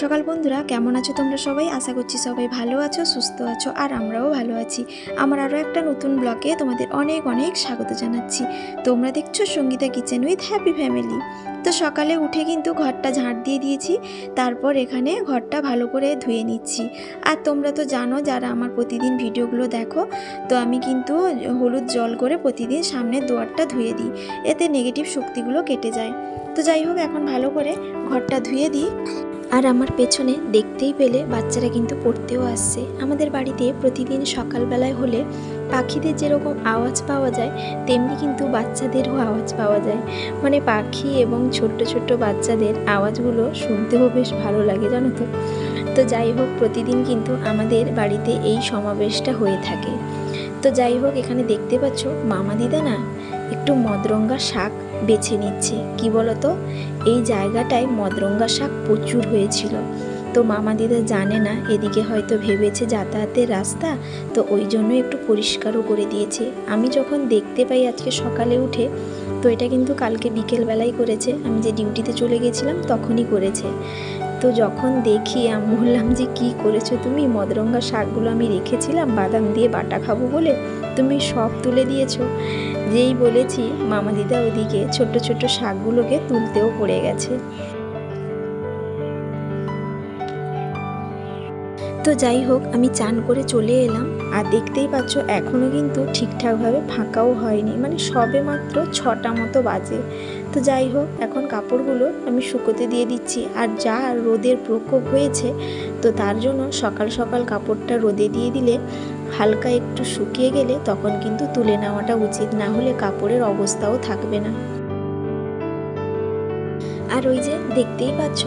সকাল বন্ধুরা, কেমন আছো তোমরা সবাই? আশা করছি সবাই ভালো আছো, সুস্থ আছো, আর আমরাও ভালো আছি। আমার আরও একটা নতুন ব্লগে তোমাদের অনেক অনেক স্বাগত জানাচ্ছি। তোমরা দেখছো Sangeeta kitchen with happy family. তো সকালে উঠে কিন্তু ঘরটা ঝাঁট দিয়ে দিয়েছি, তারপর এখানে ঘরটা ভালো করে ধুয়ে নিচ্ছি। আর তোমরা তো জানো, যারা আমার প্রতিদিন ভিডিওগুলো দেখো, তো আমি কিন্তু হলুদ জল করে প্রতিদিন সামনের দুয়ারটা ধুয়ে দিই, এতে নেগেটিভ শক্তিগুলো কেটে যায়। তো যাই হোক, এখন ভালো করে ঘরটা ধুয়ে দিই। আর আমার পেছনে দেখতেই পেলে বাচ্চারা কিন্তু পড়তেও আসছে। আমাদের বাড়িতে প্রতিদিন সকালবেলায় হলে পাখিদের যেরকম আওয়াজ পাওয়া যায়, তেমনি কিন্তু বাচ্চাদেরও আওয়াজ পাওয়া যায়। মানে পাখি এবং ছোট্ট ছোট্ট বাচ্চাদের আওয়াজগুলো শুনতেও বেশ ভালো লাগে, জানো তো। তো যাই হোক, প্রতিদিন কিন্তু আমাদের বাড়িতে এই সমাবেশটা হয়ে থাকে। তো যাই হোক, এখানে দেখতে পাচ্ছ মামা দিদা না একটু মদরঙ্গা শাক বেছে নিচ্ছে। কি বলতো, এই জায়গাটায় মদরঙ্গা শাক প্রচুর হয়েছিল। তো মামা দিদা জানে না, এদিকে হয়তো ভেবেছে যাতায়াতের রাস্তা, তো ওই জন্য একটু পরিষ্কারও করে দিয়েছে। আমি যখন দেখতে পাই আজকে সকালে উঠে, তো এটা কিন্তু কালকে বিকেলবেলায় করেছে, আমি যে ডিউটিতে চলে গেছিলাম তখনই করেছে। তো যখন দেখি আমি বললাম যে কী করেছো তুমি? মদরঙ্গা শাকগুলো আমি রেখেছিলাম বাদাম দিয়ে বাটা খাবো বলে, তুমি সব তুলে দিয়েছো। যেই বলেছি, মামা দিদা ওদিকে ছোট্ট ছোট্ট শাকগুলোকে তুলতেও পড়ে গেছে। তো যাই হোক, আমি চান করে চলে এলাম, আর দেখতেই পাচ্ছ এখনও কিন্তু ঠিকঠাকভাবে ফাঁকাও হয়নি, মানে সবে মাত্র 6টা মতো বাজে। তো যাই হোক, এখন কাপড়গুলো আমি শুকোতে দিয়ে দিচ্ছি। আর যা রোদের প্রকোপ হয়েছে, তো তার জন্য সকাল সকাল কাপড়টা রোদে দিয়ে দিলে হালকা একটু শুকিয়ে গেলে তখন কিন্তু তুলে নেওয়াটা উচিত, না হলে কাপড়ের অবস্থাও থাকবে না। আর ওই যে দেখতেই পাচ্ছ,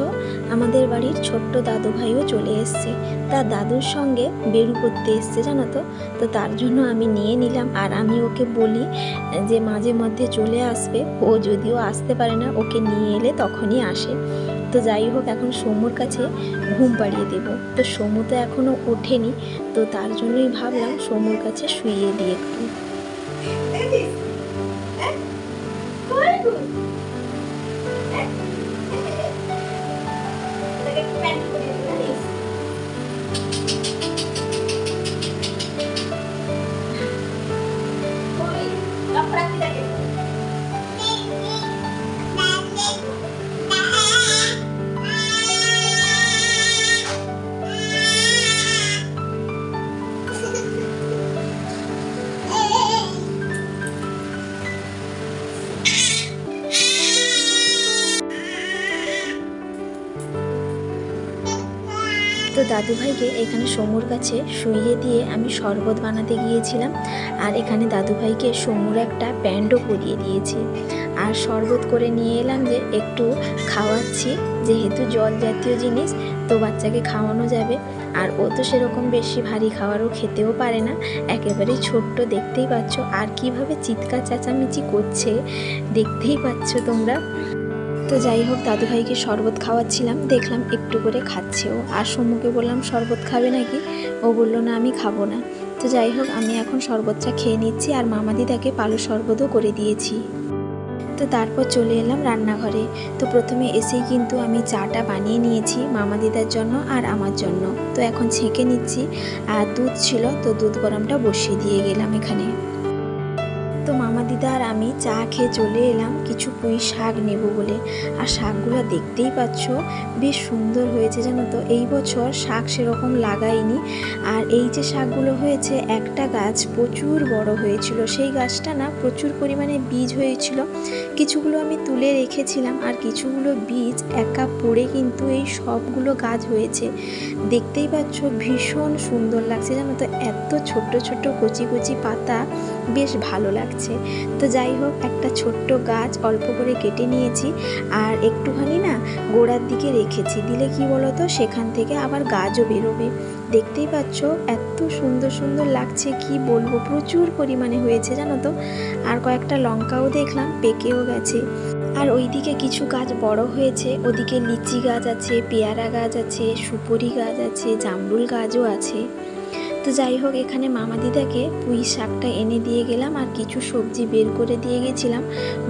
আমাদের বাড়ির ছোট্ট দাদু ভাইও চলে এসছে। তার দাদুর সঙ্গে বেরু করতে এসছে, জানো তো। তো তার জন্য আমি নিয়ে নিলাম, আর আমি ওকে বলি যে মাঝে মধ্যে চলে আসবে। ও যদিও আসতে পারে না, ওকে নিয়ে এলে তখনই আসে। তো যাই হোক, এখন সমুর কাছে ঘুম পাড়িয়ে দেবো। তো সমু তো এখনও ওঠেনি, তো তার জন্যই ভাবলাম সমুর কাছে শুইয়ে দিই একটু। তো দাদুভাইকে এখানে সমুর কাছে শুইয়ে দিয়ে আমি শরবত বানাতে গিয়েছিলাম। আর এখানে দাদুভাইকে সমুর একটা প্যান্টও পরিয়ে দিয়েছি। আর শরবত করে নিয়ে এলাম যে একটু খাওয়াচ্ছি, যেহেতু জল জাতীয় জিনিস, তো বাচ্চাকে খাওয়ানো যাবে। আর ও তো সেরকম বেশি ভারী খাবারও খেতেও পারে না, একেবারেই ছোট্ট, দেখতেই পাচ্ছ। আর কিভাবে চিৎকার চেঁচামেচি করছে দেখতেই পাচ্ছ তোমরা। তো যাই হোক, দাদুভাইকে শরবত খাওয়াচ্ছিলাম, দেখলাম একটু করে খাচ্ছে ও। আর সমুকে বললাম শরবত খাবে নাকি, ও বললো না আমি খাবো না। তো যাই হোক, আমি এখন শরবতটা খেয়ে নিচ্ছি, আর মামা দিদাকে পালু শরবতও করে দিয়েছি। তো তারপর চলে এলাম রান্নাঘরে। তো প্রথমে এসেই কিন্তু আমি চাটা বানিয়ে নিয়েছি মামা দিদার জন্য আর আমার জন্য। তো এখন ছেঁকে নিচ্ছি, আর দুধ ছিল, তো দুধ গরমটা বসিয়ে দিয়ে গেলাম এখানে। তো মামা দিদা আর আমি চা খেয়ে চলে এলাম কিছু পুঁই শাক নেব বলে। আর শাকগুলো দেখতেই পাচ্ছ বেশ সুন্দর হয়েছে, জানো তো। এই বছর শাক সেরকম লাগাইনি। আর এই যে শাকগুলো হয়েছে, একটা গাছ প্রচুর বড় হয়েছিল, সেই গাছটা না প্রচুর পরিমাণে বীজ হয়েছিল। কিছুগুলো আমি তুলে রেখেছিলাম, আর কিছুগুলো বীজ একা পড়ে কিন্তু এই সবগুলো গাছ হয়েছে। দেখতেই পাচ্ছ ভীষণ সুন্দর লাগছে, জানো তো। এত ছোট্ট ছোট্ট কচি কচি পাতা, বেশ ভালো লাগছে। তো যাই হোক, একটা ছোট্ট গাছ অল্প করে কেটে নিয়েছি, আর একটুখানি না গোড়ার দিকে রেখেছি, দিলে কি বলতো, সেখান থেকে আবার গাছও বেরোবে। দেখতেই পাচ্ছ এত সুন্দর সুন্দর লাগছে, কি বলবো, প্রচুর পরিমাণে হয়েছে, জানো তো। আর কয়েকটা লঙ্কাও দেখলাম পেকেও গেছে। আর ওইদিকে কিছু গাছ বড় হয়েছে, ওদিকে লিচি গাছ আছে, পেয়ারা গাছ আছে, সুপারি গাছ আছে, জামরুল গাছও আছে। তো যাই হোক, এখানে মামা দিদাকে পুঁই শাকটা এনে দিয়ে গেলাম, আর কিছু সবজি বের করে দিয়ে গেছিলাম,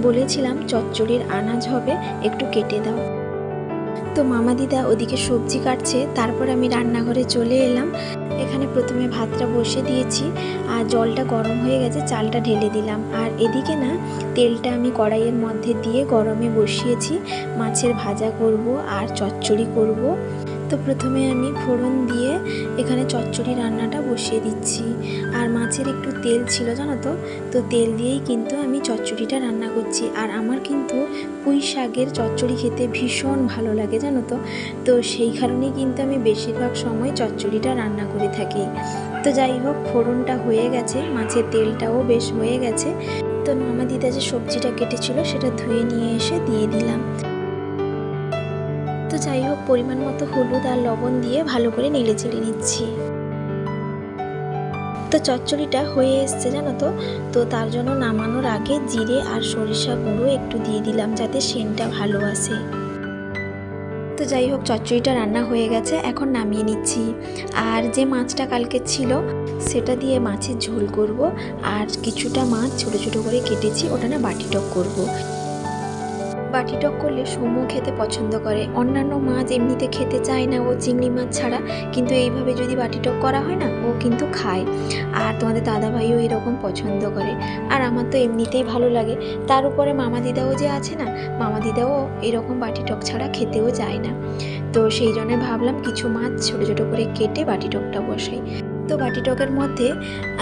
বলেছিলাম চচ্চড়ির আনাজ হবে, একটু কেটে দাও। তো মামা দিদা ওদিকে সবজি কাটছে, তারপর আমি রান্নাঘরে চলে এলাম। এখানে প্রথমে ভাতটা বসে দিয়েছি আর জলটা গরম হয়ে গেছে, চালটা ঢেলে দিলাম। আর এদিকে না তেলটা আমি কড়াইয়ের মধ্যে দিয়ে গরমে বসিয়েছি, মাছের ভাজা করব আর চচ্চড়ি করব। তো প্রথমে আমি ফোড়ন দিয়ে এখানে চচ্চড়ি রান্নাটা বসিয়ে দিচ্ছি। আর মাছের একটু তেল ছিল জানো তো, তো তেল দিয়েই কিন্তু আমি চচ্চড়িটা রান্না করছি। আর আমার কিন্তু পুঁই শাকের চচ্চড়ি খেতে ভীষণ ভালো লাগে জানো তো, তো সেই কারণেই কিন্তু আমি বেশিরভাগ সময় চচ্চড়িটা রান্না করে থাকি। তো যাই হোক, ফোড়নটা হয়ে গেছে, মাছের তেলটাও বেশ হয়ে গেছে। তো মামা দিদা যে সবজিটা কেটেছিল সেটা ধুয়ে নিয়ে এসে দিয়ে দিলাম। তো যাই হোক, পরিমাণ মতো হলুদ আর লবণ দিয়ে ভালো করে নেড়ে চেড়ে নিচ্ছি। তো চচ্চড়িটা হয়ে এসছে জানো তো, তো তার জন্য নামানোর আগে জিরে আর সরিষা গুঁড়ো একটু দিয়ে দিলাম যাতে সেন্টটা ভালো আসে। তো যাই হোক, চচ্চড়িটা রান্না হয়ে গেছে, এখন নামিয়ে নিচ্ছি। আর যে মাছটা কালকে ছিল সেটা দিয়ে মাছের ঝোল করব। আর কিছুটা মাছ ছোট ছোট করে কেটেছি, ওটা না বাটি টক করব। বাটি টক করলে সমু খেতে পছন্দ করে, অন্যান্য মাছ এমনিতে খেতে চায় না ও, চিংড়ি মাছ ছাড়া। কিন্তু এইভাবে যদি বাটি টক করা হয় না, ও কিন্তু খায়। আর তোমাদের দাদাভাইও এরকম পছন্দ করে, আর আমার তো এমনিতেই ভালো লাগে। তার উপরে মামা দিদাও যে আছে না, মামা দিদাও এরকম বাটি টক ছাড়া খেতেও চায় না। তো সেই জন্য ভাবলাম কিছু মাছ ছোট ছোট করে কেটে বাটি টকটা বসাই। তো বাটি টকের মধ্যে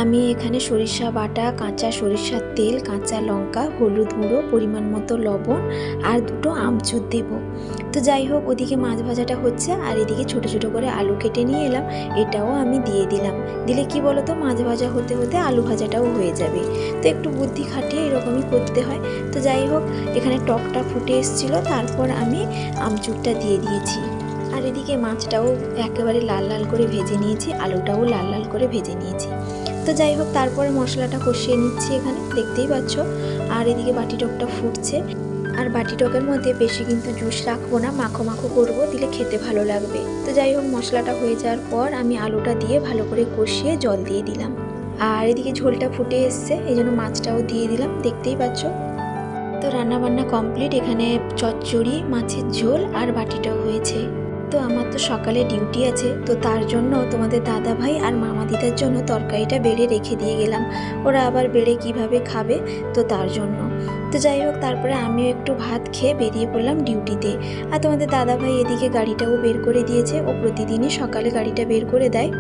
আমি এখানে সরিষা বাটা, কাঁচা সরিষার তেল, কাঁচা লঙ্কা, হলুদ গুঁড়ো, পরিমাণ মতো লবণ আর দুটো আমচুর দেব। তো যাই হোক, ওদিকে মাছ ভাজাটা হচ্ছে আর এদিকে ছোট ছোট করে আলু কেটে নিয়ে এলাম, এটাও আমি দিয়ে দিলাম। দিলে কি বলো তো, মাছ ভাজা হতে হতে আলু ভাজাটাও হয়ে যাবে। তো একটু বুদ্ধি খাটিয়ে এরকমই করতে হয়। তো যাই হোক, এখানে টকটা ফুটে এসেছিলো, তারপর আমি আমচুরটা দিয়ে দিয়েছি। আর এদিকে মাছটাও একেবারে লাল লাল করে ভেজে নিয়েছি, আলুটাও লাল লাল করে ভেজে নিয়েছি। তো যাই হোক, তারপরে মশলাটা কষিয়ে নিচ্ছি, এখানে দেখতেই পাচ্ছ। আর এদিকে বাটি টকটা ফুটছে। আর বাটি টকের মধ্যে বেশি কিন্তু জুস রাখবো না, মাখো মাখো করবো, দিলে খেতে ভালো লাগবে। তো যাই হোক, মশলাটা হয়ে যাওয়ার পর আমি আলুটা দিয়ে ভালো করে কষিয়ে জল দিয়ে দিলাম। আর এদিকে ঝোলটা ফুটে এসছে, এই জন্য মাছটাও দিয়ে দিলাম, দেখতেই পাচ্ছ। তো রান্নাবান্না কমপ্লিট, এখানে চচ্চড়ি, মাছের ঝোল আর বাটি টক হয়েছে। তো আমার তো সকালে ডিউটি আছে, তো তার জন্য তোমাদের দাদা ভাই আর মামা দিদার জন্য তরকারিটা বেড়ে রেখে দিয়ে গেলাম। ওরা আবার বেড়ে কিভাবে খাবে, তো তার জন্য। তো যাই হোক, তারপরে আমিও একটু ভাত খেয়ে বেরিয়ে পড়লাম ডিউটিতে। আর তোমাদের দাদা ভাই এদিকে গাড়িটাও বের করে দিয়েছে, ও প্রতিদিনই সকালে গাড়িটা বের করে দেয়।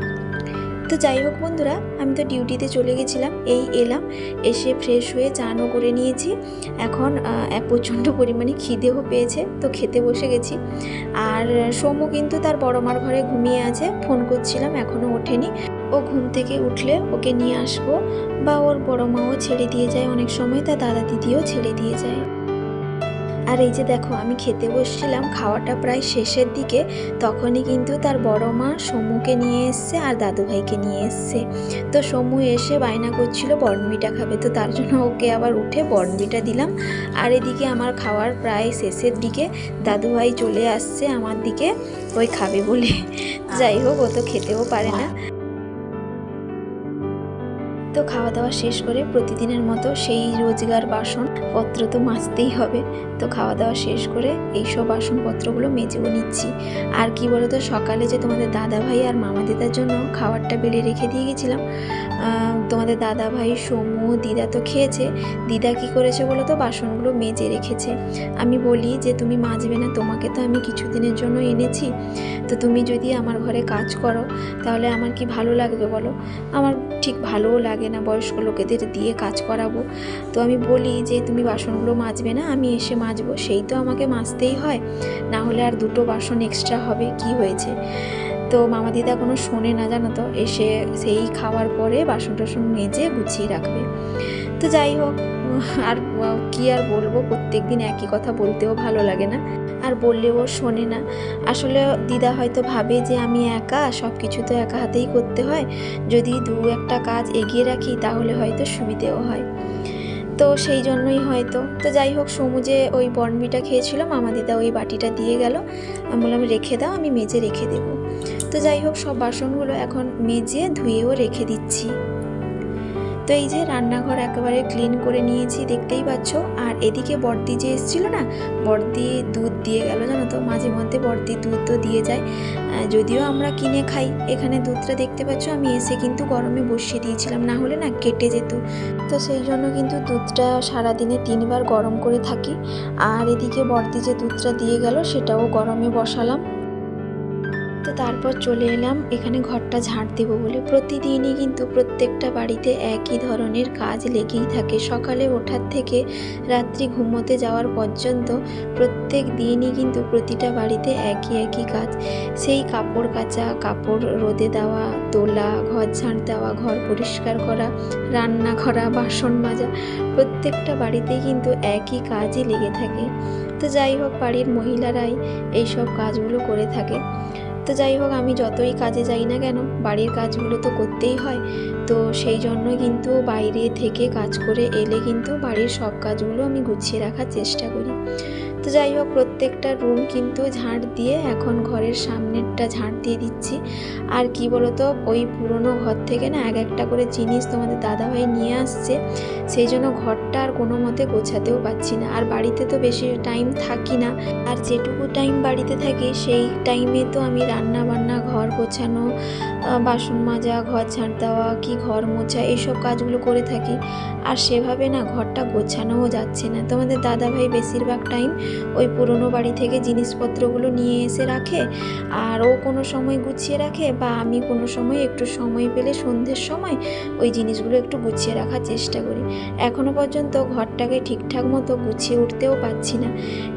তো যাই হোক বন্ধুরা, আমি তো ডিউটিতে চলে গেছিলাম, এই এলাম, এসে ফ্রেশ হয়ে চানও করে নিয়েছি। এখন প্রচণ্ড পরিমাণে খিদেও পেয়েছে, তো খেতে বসে গেছি। আর সমু কিন্তু তার বড় মার ঘরে ঘুমিয়ে আছে, ফোন করছিলাম, এখনও ওঠেনি। ও ঘুম থেকে উঠলে ওকে নিয়ে আসবো, বা ওর বড় মাও ছেড়ে দিয়ে যায় অনেক সময়, তার দাদা দিদিও ছেড়ে দিয়ে যায়। আর এই যে দেখো, আমি খেতে বসছিলাম, খাওয়াটা প্রায় শেষের দিকে, তখনই কিন্তু তার বড় মা সমুকে নিয়ে এসছে আর দাদুভাইকে নিয়ে এসছে। তো সমু এসে বায়না করছিল বর্নভিটা খাবে, তো তার জন্য ওকে আবার উঠে বর্নভিটা দিলাম। আর এদিকে আমার খাওয়ার প্রায় শেষের দিকে দাদুভাই চলে আসছে আমার দিকে, ওই খাবে বলে। যাই হোক, ও তো খেতেও পারে না। তো খাওয়া দাওয়া শেষ করে প্রতিদিনের মতো সেই রোজগার বাসনপত্র তো মাজতেই হবে। তো খাওয়া দাওয়া শেষ করে এইসব বাসনপত্রগুলো মেজেও নিচ্ছি। আর কি বলো তো, সকালে যে তোমাদের দাদা ভাই আর মামা দিদার জন্য খাবারটা বেড়ে রেখে দিয়ে গেছিলাম, তোমাদের দাদা ভাই, সমু, দিদা তো খেয়েছে। দিদা কি করেছে বলো তো, বাসনগুলো মেজে রেখেছে। আমি বলি যে তুমি মাজবে না, তোমাকে তো আমি কিছুদিনের জন্য এনেছি, তো তুমি যদি আমার ঘরে কাজ করো তাহলে আমার কি ভালো লাগবে বলো? আমার ঠিক ভালোও লাগে না বয়স্ক লোকেদের দিয়ে কাজ করাবো। তো আমি বলি যে তুমি বাসনগুলো মাজবে না, আমি এসে মাজবো, সেই তো আমাকে মাজতেই হয়, না হলে আর দুটো বাসন এক্সট্রা হবে, কি হয়েছে। তো মামা দিদা কোনো শোনে না জানো তো, এসে সেই খাওয়ার পরে বাসন টাসন মেজে গুছিয়ে রাখবে। তো যাই হোক, আর কি আর বলবো, প্রত্যেকদিন একই কথা বলতেও ভালো লাগে না, আর বললেও শোনে না। আসলে দিদা হয়তো ভাবে যে আমি একা, সব কিছু তো একা হাতেই করতে হয়, যদি দু একটা কাজ এগিয়ে রাখি তাহলে হয়তো সুবিধেও হয়, তো সেই জন্যই হয়তো। তো যাই হোক, সমু যে ওই বর্নভিটা খেয়েছিল, মামা দিদা ওই বাটিটা দিয়ে গেল, আমি বললাম রেখে দাও, আমি মেজে রেখে দেবো। তো যাই হোক, সব বাসনগুলো এখন মেজে ধুয়েও রেখে দিচ্ছি। তো এই যে রান্নাঘর একেবারে ক্লিন করে নিয়েছি, দেখতেই পাচ্ছ। আর এদিকে বড়দি যে এসেছিল না, বড়দি দুধ দিয়ে গেল, জানো তো। মাঝে মধ্যে বড়দি দুধ তো দিয়ে যায়, যদিও আমরা কিনে খাই। এখানে দুধটা দেখতে পাচ্ছ আমি এসে কিন্তু গরমে বসিয়ে দিয়েছিলাম, না হলে না কেটে যেত। তো সেই জন্য কিন্তু দুধটা সারাদিনে 3 বার গরম করে থাকি। আর এদিকে বড়দি যে দুধটা দিয়ে গেল সেটাও গরমে বসালাম। তো তারপর চলে এলাম এখানে ঘরটা ঝাড় দেবো বলে। প্রতিদিনই কিন্তু প্রত্যেকটা বাড়িতে একই ধরনের কাজ লেগেই থাকে, সকালে ওঠার থেকে রাত্রি ঘুমোতে যাওয়ার পর্যন্ত প্রত্যেক দিনই কিন্তু প্রতিটা বাড়িতে একই কাজ। সেই কাপড় কাচা, কাপড় রোদে দেওয়া, তোলা, ঘর ঝাড় দেওয়া, ঘর পরিষ্কার করা, রান্না করা, বাসন মাজা, প্রত্যেকটা বাড়িতেই কিন্তু একই কাজই লেগে থাকে। তো যাই হোক, বাড়ির মহিলারাই এইসব কাজগুলো করে থাকে। তো যাই হোক, আমি যতই কাজে যাই না কেন বাড়ির কাজগুলো তো করতেই হয়। তো সেই জন্য কিন্তু বাইরে থেকে কাজ করে এলে কিন্তু বাড়ির সব কাজগুলো আমি গুছিয়ে রাখার চেষ্টা করি। তো যাই হোক, প্রত্যেকটা রুম কিন্তু ঝাড় দিয়ে এখন ঘরের সামনেরটা ঝাড় দিয়ে দিচ্ছি। আর কি বলতো, ওই পুরনো ঘর থেকে না এক একটা করে জিনিস তোমাদের দাদাভাই নিয়ে আসছে, সেই জন্য ঘরটা আর কোনো মতে গোছাতেও পারছি না। আর বাড়িতে তো বেশি টাইম থাকি না, আর যেটুকু টাইম বাড়িতে থাকি সেই টাইমে তো আমি রান্না বান্না, ঘর গোছানো, বাসন মাজা, ঘর ঝাড় দেওয়া, কি ঘর মোছা, এইসব কাজগুলো করে থাকি। আর সেভাবে না ঘরটা গোছানোও যাচ্ছে না। তোমাদের দাদাভাই বেশিরভাগ টাইম ওই পুরনো বাড়ি থেকে জিনিসপত্রগুলো নিয়ে এসে রাখে, আর ও কোনো সময় গুছিয়ে রাখে, বা আমি কোনো সময় একটু সময় পেলে সন্ধ্যের সময় ওই জিনিসগুলো একটু গুছিয়ে রাখার চেষ্টা করি। এখনও পর্যন্ত ঘরটাকে ঠিকঠাক মতো গুছিয়ে উঠতেও পারছি না।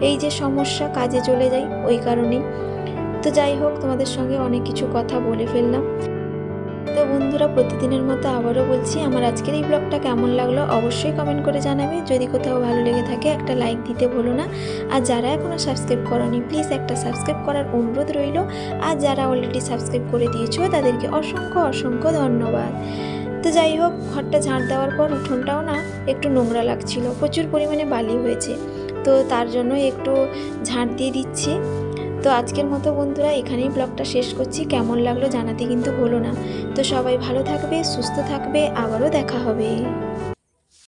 এই যে সমস্যা, কাজে চলে যাই ওই কারণেই। তো যাই হোক, তোমাদের সঙ্গে অনেক কিছু কথা বলে ফেললাম। তো বন্ধুরা, প্রতিদিনের মতো আবারও বলছি, আমার আজকের এই ব্লগটা কেমন লাগলো অবশ্যই কমেন্ট করে জানাবে। যদি কোথাও ভালো লেগে থাকে একটা লাইক দিতে ভুলো না। আর যারা এখনও সাবস্ক্রাইব করোনি প্লিজ একটা সাবস্ক্রাইব করার অনুরোধ রইল। আর যারা অলরেডি সাবস্ক্রাইব করে দিয়েছো তাদেরকে অসংখ্য ধন্যবাদ। তো যাই হোক, ঘরটা ঝাড় দেওয়ার পর উঠোনটাও না একটু নোংরা লাগছিল, প্রচুর পরিমাণে বালি হয়েছে। তো তার জন্য একটু ঝাড় দিয়ে দিচ্ছি। তো আজকের মতো বন্ধুরা এখানেই ব্লগটা শেষ করছি। কেমন লাগলো জানাতে কিন্তু ভুলো না। তো সবাই ভালো থাকবে, সুস্থ থাকবে, আবারও দেখা হবে।